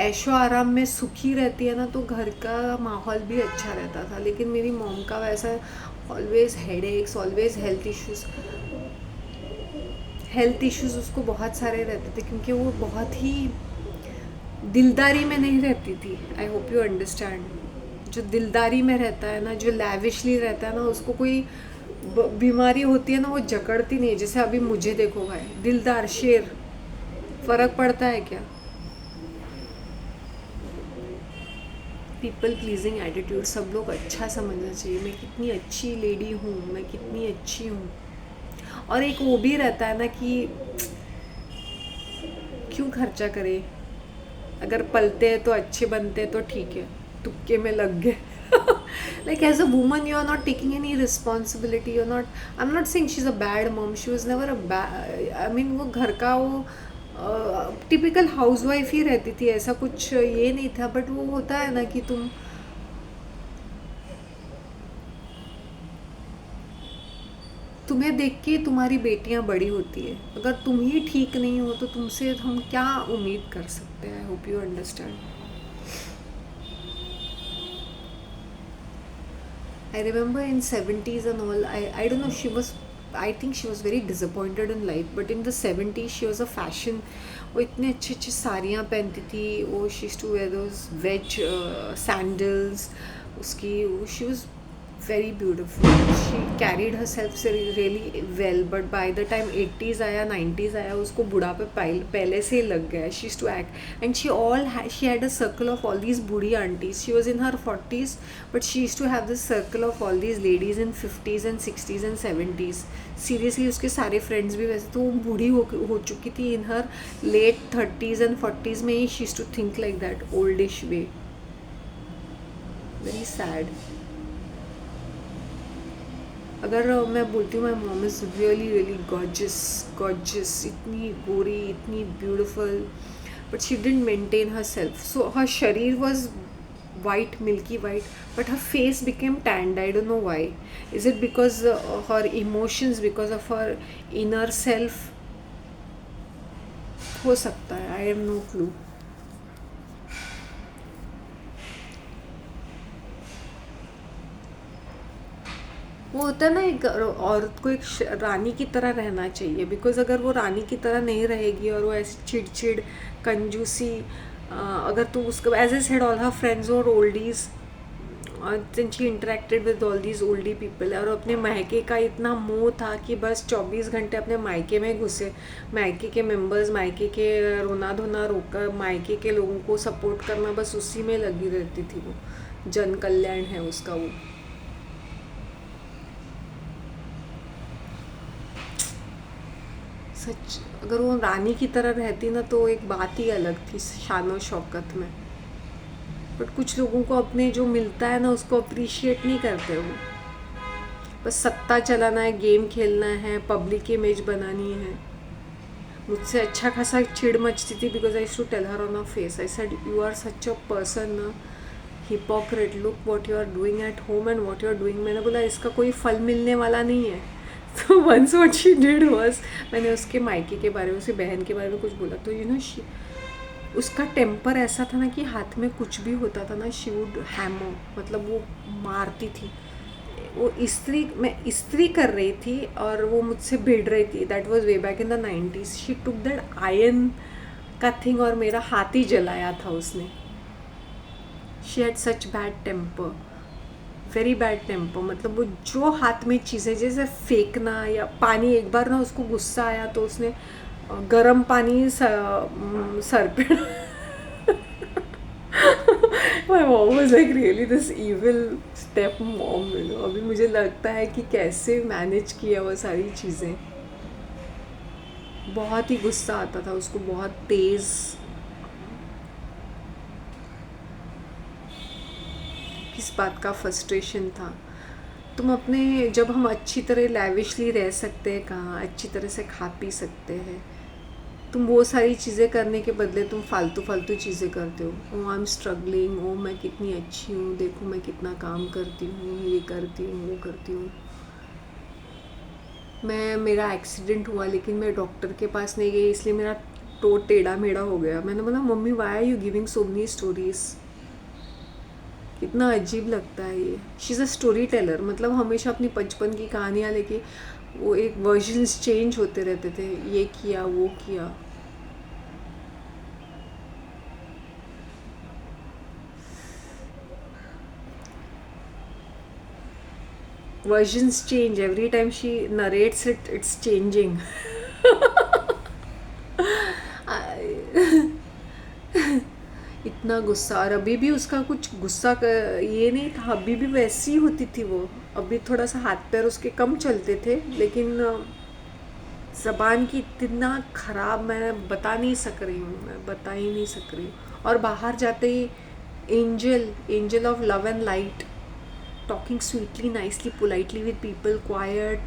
ऐशो आराम में सुखी रहती है ना, तो घर का माहौल भी अच्छा रहता था. लेकिन मेरी मॉम का वैसा, always headaches, always health issues उसको बहुत सारे रहते थे, क्योंकि वो बहुत ही दिलदारी में नहीं रहती थी. आई होप यू अंडरस्टैंड. जो दिलदारी में रहता है ना, जो लैविशली रहता है ना, उसको कोई बीमारी होती है ना, वो जकड़ती नहीं है. जैसे अभी मुझे देखो भाई, दिलदार शेर, फ़र्क पड़ता है क्या? पीपल प्लीजिंग एटीट्यूड, सब लोग अच्छा समझना चाहिए, मैं कितनी अच्छी लेडी हूँ, मैं कितनी अच्छी हूँ। और एक वो भी रहता है ना कि क्यों खर्चा करे, अगर पलते हैं तो अच्छे बनते हैं तो ठीक है, तुक्के में लग गए। Like as a woman you are not taking any responsibility, you are not, I am not saying she is a bad mom, she was never a bad, I mean वो घर का वो टिपिकल हाउस वाइफ ही रहती थी, ऐसा कुछ ये नहीं था। बट वो होता है ना कि तुम्हें देख के तुम्हारी बेटियां बड़ी होती है, अगर तुम ही ठीक नहीं हो तो तुमसे हम क्या उम्मीद कर सकते हैं। आई hope you understand. I remember in 70s and all, I don't know, she was, I think she was very disappointed in life, but in the 70s she was a fashion, वो इतने अच्छे अच्छे साड़ियाँ पहनती थी, वो she used to wear those wedge sandals, उसकी वो she was very beautiful, she carried herself really well, but by the time 80s आया 90s आया उसको बुढ़ापे पहले से ही लग गया। She used to act, and she had a circle of all these Burhi aunties, she was in her 40s, but she used to have this circle of all these ladies in 50s and 60s and 70s। Seriously उसके सारे friends भी वैसे, तो वो बूढ़ी हो चुकी थी इन हर late 30s and 40s में ही। She used to think like that oldish way, very sad. अगर मैं बोलती हूँ my mom is really really gorgeous, gorgeous, इतनी गोरी, इतनी beautiful, but she didn't maintain herself, so her शरीर was white, milky white, but her face became tanned. I don't know why. Is it because her emotions, because of her inner self? हो सकता है, I have no clue. वो होता है ना, एक औरत को एक रानी की तरह रहना चाहिए, बिकॉज अगर वो रानी की तरह नहीं रहेगी और वो ऐसी चिड़चिड़ कंजूसी, अगर तो उसको, as I said, all her friends और oldies, then she interacted with all these oldie people, और अपने मायके का इतना मोह था कि बस 24 घंटे अपने मायके में घुसे, मायके के मेंबर्स, मायके के रोना धोना रोकर मायके के लोगों को सपोर्ट करना, बस उसी में लगी रहती थी वो। जन कल्याण है उसका वो। सच, अगर वो रानी की तरह रहती ना तो एक बात ही अलग थी, शान और शौकत में। बट कुछ लोगों को अपने जो मिलता है ना उसको अप्रिशिएट नहीं करते वो, बस सत्ता चलाना है, गेम खेलना है, पब्लिक इमेज बनानी है। मुझसे अच्छा खासा चिड़ मचती थी, because I to tell her on a face, I said you are such a person ना, hypocrite, look what you are doing at home and what you are doing. मैंने बोला इसका कोई फल मिलने वाला नहीं है। तो once what she did was, मैंने उसके मायके के बारे में, उसकी बहन के बारे में कुछ बोला, तो यू नो शी, उसका टेम्पर ऐसा था ना कि हाथ में कुछ भी होता था ना, शी वुड हैमर, मतलब वो मारती थी। वो मैं इस्त्री कर रही थी और वो मुझसे भिड़ रही थी, that was way back in the 90s। She took that iron का थिंग और मेरा हाथ ही जलाया था उसने। She had such bad temper, very bad temper, मतलब वो जो हाथ में चीज़ें जैसे फेंकना या पानी, एक बार ना उसको गुस्सा आया तो उसने गरम पानी सर पे my mom was like really this evil step mom, you know. अभी मुझे लगता है कि कैसे मैनेज किया वो सारी चीज़ें। बहुत ही गुस्सा आता था उसको, बहुत तेज़। किस बात का फ्रस्ट्रेशन था। तुम अपने, जब हम अच्छी तरह लैविशली रह सकते हैं, कहाँ अच्छी तरह से खा पी सकते हैं, तुम वो सारी चीज़ें करने के बदले तुम फालतू फालतू चीज़ें करते हो। ओ आई एम स्ट्रगलिंग, ओ मैं कितनी अच्छी हूँ, देखो मैं कितना काम करती हूँ, ये करती हूँ, वो करती हूँ। मेरा एक्सीडेंट हुआ लेकिन मैं डॉक्टर के पास नहीं गई, इसलिए मेरा टो टेढ़ा मेढ़ा हो गया। मैंने बोला mummy why are you giving so many stories. कितना अजीब लगता है ये। She is a story teller, मतलब हमेशा अपनी बचपन की कहानियाँ लेके, वो एक वर्जन्स चेंज होते रहते थे, ये किया वो किया। Versions change every time she narrates it, it's changing. I- इतना गुस्सा, और अभी भी उसका कुछ गुस्सा ये नहीं था, अभी भी वैसी होती थी वो। अभी थोड़ा सा हाथ पैर उसके कम चलते थे, लेकिन ज़बान की इतना ख़राब मैं बता नहीं सक रही हूँ, मैं बता ही नहीं सक रही हूँ। और बाहर जाते ही angel, angel of love and light, talking sweetly nicely politely with people, quite.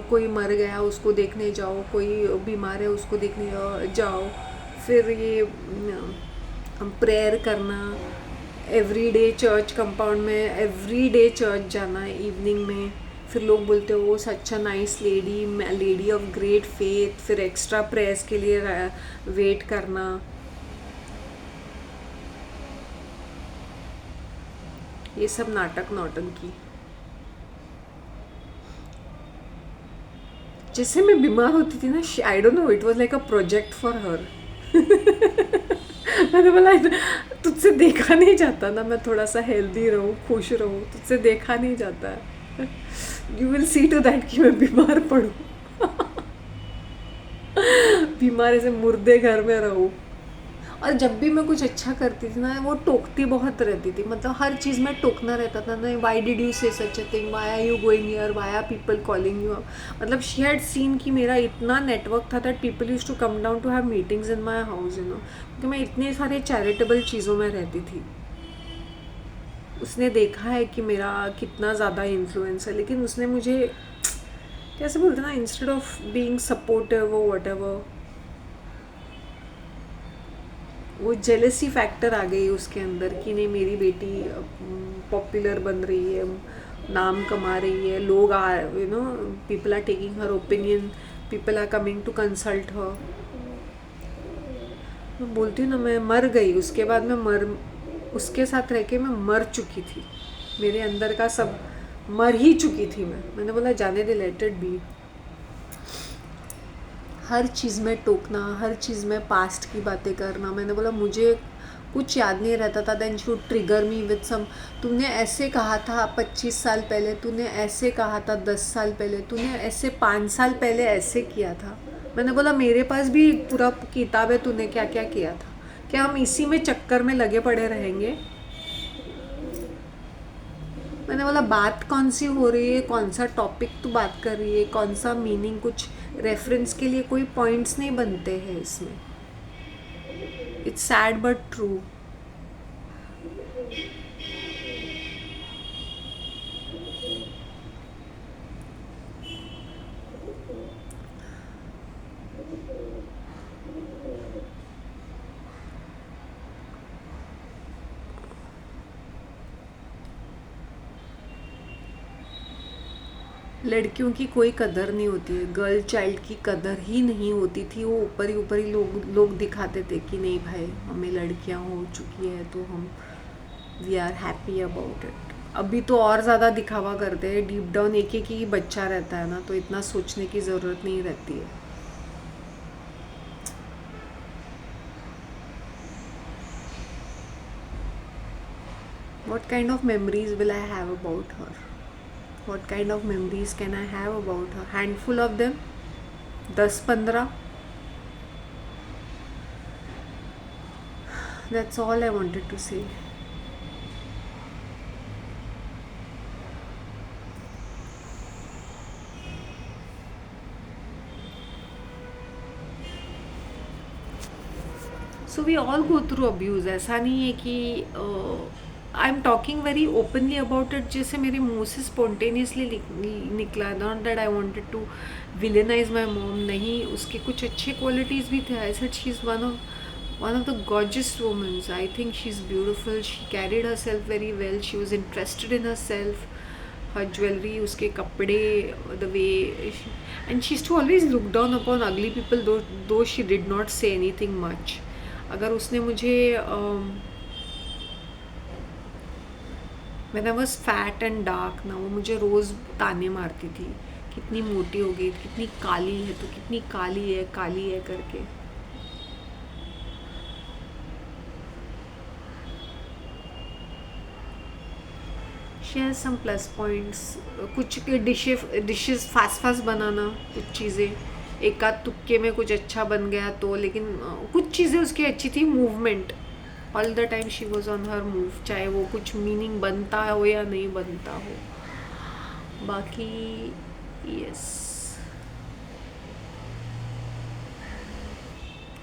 कोई मर गया उसको देखने जाओ, कोई बीमार है उसको देखने जाओ। फिर ये प्रेयर करना, एवरी डे चर्च कंपाउंड में, एवरी डे चर्च जाना इवनिंग में। फिर लोग बोलते हो वो such a nice lady, lady of great faith. फिर एक्स्ट्रा प्रेयर्स के लिए वेट करना। ये सब नाटक नौटंकी। जैसे मैं बीमार होती थी ना, I don't know, it was like a project for her. मैंने बोला तुझसे देखा नहीं जाता ना, मैं थोड़ा सा हेल्दी रहूँ, खुश रहूँ, तुझसे देखा नहीं जाता है। You will see to that कि मैं बीमार पड़ूँ, बीमारी से मुर्दे घर में रहूँ। और जब भी मैं कुछ अच्छा करती थी ना, वो टोकती बहुत रहती थी, मतलब हर चीज़ में टोकना रहता था ना। Y did you say such a thing, why are you going here, why are people calling you. मतलब शी हैड सीन कि मेरा इतना नेटवर्क था that people use to come down to have meetings in my house, you know, क्योंकि मैं इतने सारे charitable चीज़ों में रहती थी। उसने देखा है कि मेरा कितना ज़्यादा इन्फ्लुएंस है, लेकिन उसने मुझे कैसे बोलते ना, इंस्टेड ऑफ बीइंग सपोर्टिव और वट एवर, वो जेलसी फैक्टर आ गई उसके अंदर कि नहीं मेरी बेटी पॉपुलर बन रही है, नाम कमा रही है, लोग आ, you know, people are taking her opinion, people are coming to consult her. मैं बोलती हूँ ना, मैं मर गई उसके बाद, उसके साथ रह के मैं मर चुकी थी, मेरे अंदर का सब मर ही चुकी थी मैं। मैंने बोला जाने दे, लेट इट बी। हर चीज़ में टोकना, हर चीज़ में पास्ट की बातें करना। मैंने बोला मुझे कुछ याद नहीं रहता था, then she would trigger me with some, तूने ऐसे कहा था 25 साल पहले, तूने ऐसे कहा था 10 साल पहले, तूने ऐसे 5 साल पहले ऐसे किया था। मैंने बोला मेरे पास भी पूरा किताब है, तूने क्या क्या किया था। क्या हम इसी में चक्कर में लगे पड़े रहेंगे? मैंने बोला बात कौन सी हो रही है, कौन सा टॉपिक तू बात कर रही है, कौन सा मीनिंग, कुछ रेफरेंस के लिए कोई पॉइंट्स नहीं बनते हैं इसमें। It's sad but true. लड़कियों की कोई कदर नहीं होती है, गर्ल चाइल्ड की कदर ही नहीं होती थी। वो ऊपर ही लोग दिखाते थे कि नहीं भाई हमें लड़कियां हो चुकी है तो हम we are happy about it. अभी तो और ज़्यादा दिखावा करते हैं, डीप डाउन एक एक ही बच्चा रहता है ना, तो इतना सोचने की ज़रूरत नहीं रहती है। What kind of memories will I have about her? What kind of memories can I have about her? Handful of them, 10-15. That's all I wanted to say. So we all go through abuse. ऐसा नहीं है कि I am talking very openly about it, जैसे मेरे मुंह से spontaneously निकला, not that I wanted to villainize my mom. नहीं, उसके कुछ अच्छे क्वालिटीज़ भी थे। I said she is one of the gorgeous women. I think she's beautiful. She carried herself very well. She was interested in herself, her jewelry, उसके कपड़े, the way and she used to always look down upon ugly people, though she did not say anything much. अगर उसने मुझे when I was fat and dark ना, वो मुझे रोज़ ताने मारती थी, कितनी मोटी हो गई, कितनी काली है, तो कितनी काली है करके। She has some plus points. कुछ डिशेस फास्ट बनाना, कुछ चीज़ें एक आध तुक्के में कुछ अच्छा बन गया तो, लेकिन कुछ चीज़ें उसकी अच्छी थी। Movement, all the time she was on her move, चाहे वो कुछ मीनिंग बनता हो या नहीं बनता हो। बाकी yes,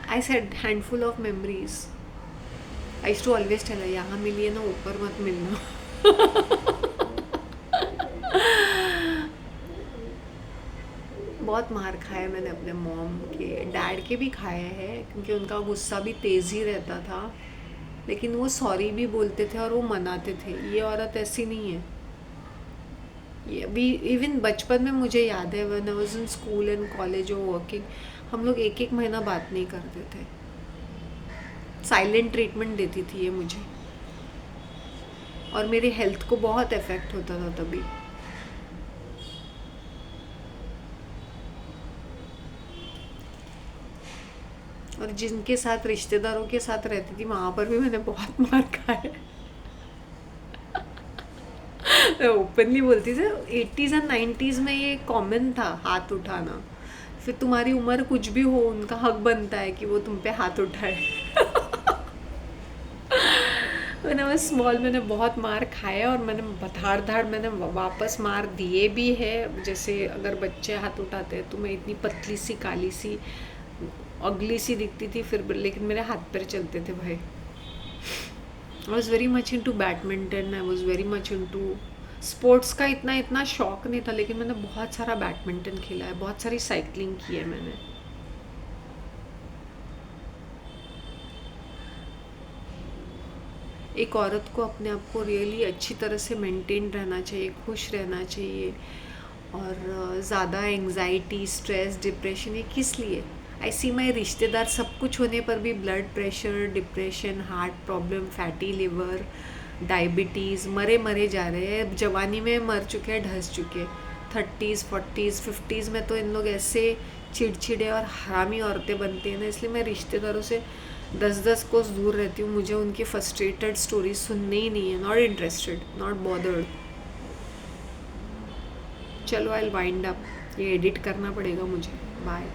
I said handful of memories. I used to always tell her, यहाँ मिली है ना ऊपर मत मिलना। बहुत मार खाया है मैंने अपने मॉम के, डैड के भी खाया है, क्योंकि उनका गुस्सा भी तेज़ ही रहता था, लेकिन वो सॉरी भी बोलते थे और वो मनाते थे। ये औरत ऐसी नहीं है। ये अभी इवन बचपन में मुझे याद है, when I was in school and college और वर्किंग, हम लोग एक एक महीना बात नहीं करते थे। साइलेंट ट्रीटमेंट देती थी ये मुझे, और मेरे हेल्थ को बहुत इफेक्ट होता था तभी। और जिनके साथ रिश्तेदारों के साथ रहती थी वहाँ पर भी मैंने बहुत मार खाया। मैं ओपनली बोलती थी, 80s एंड 90s में ये कॉमन था हाथ उठाना। फिर तुम्हारी उम्र कुछ भी हो, उनका हक बनता है कि वो तुम पे हाथ उठाए। मैंने वो स्मॉल मैंने बहुत मार खाया, और मैंने धाड़ धाड़ मैंने वापस मार दिए भी है। जैसे अगर बच्चे हाथ उठाते हैं तो मैं इतनी पतली सी काली सी अगली सी दिखती थी फिर, लेकिन मेरे हाथ पैर चलते थे भाई। I was very much into badminton, I was very much into sports का इतना इतना शौक नहीं था, लेकिन मैंने बहुत सारा बैडमिंटन खेला है, बहुत सारी साइकिलिंग की है मैंने। एक औरत को अपने आप को रियली अच्छी तरह से मेंटेन रहना चाहिए, खुश रहना चाहिए। और ज़्यादा एंग्जाइटी, स्ट्रेस, डिप्रेशन ये किस लिए? आई सी माई रिश्तेदार सब कुछ होने पर भी blood pressure, depression, heart problem, fatty liver, diabetes, मरे मरे जा रहे हैं। जवानी में मर चुके हैं, ढस चुके। 30s 40s 50s में तो इन लोग ऐसे चिड़चिड़े और हरामी औरतें बनती हैं ना, इसलिए मैं रिश्तेदारों से 10-10 कोस दूर रहती हूँ। मुझे उनकी फ्रस्ट्रेटेड स्टोरी सुननी ही नहीं है, नॉट इंटरेस्टेड, नॉट बॉदर्ड। चलो आई विल वाइंड अप, ये एडिट करना पड़ेगा मुझे। बाय।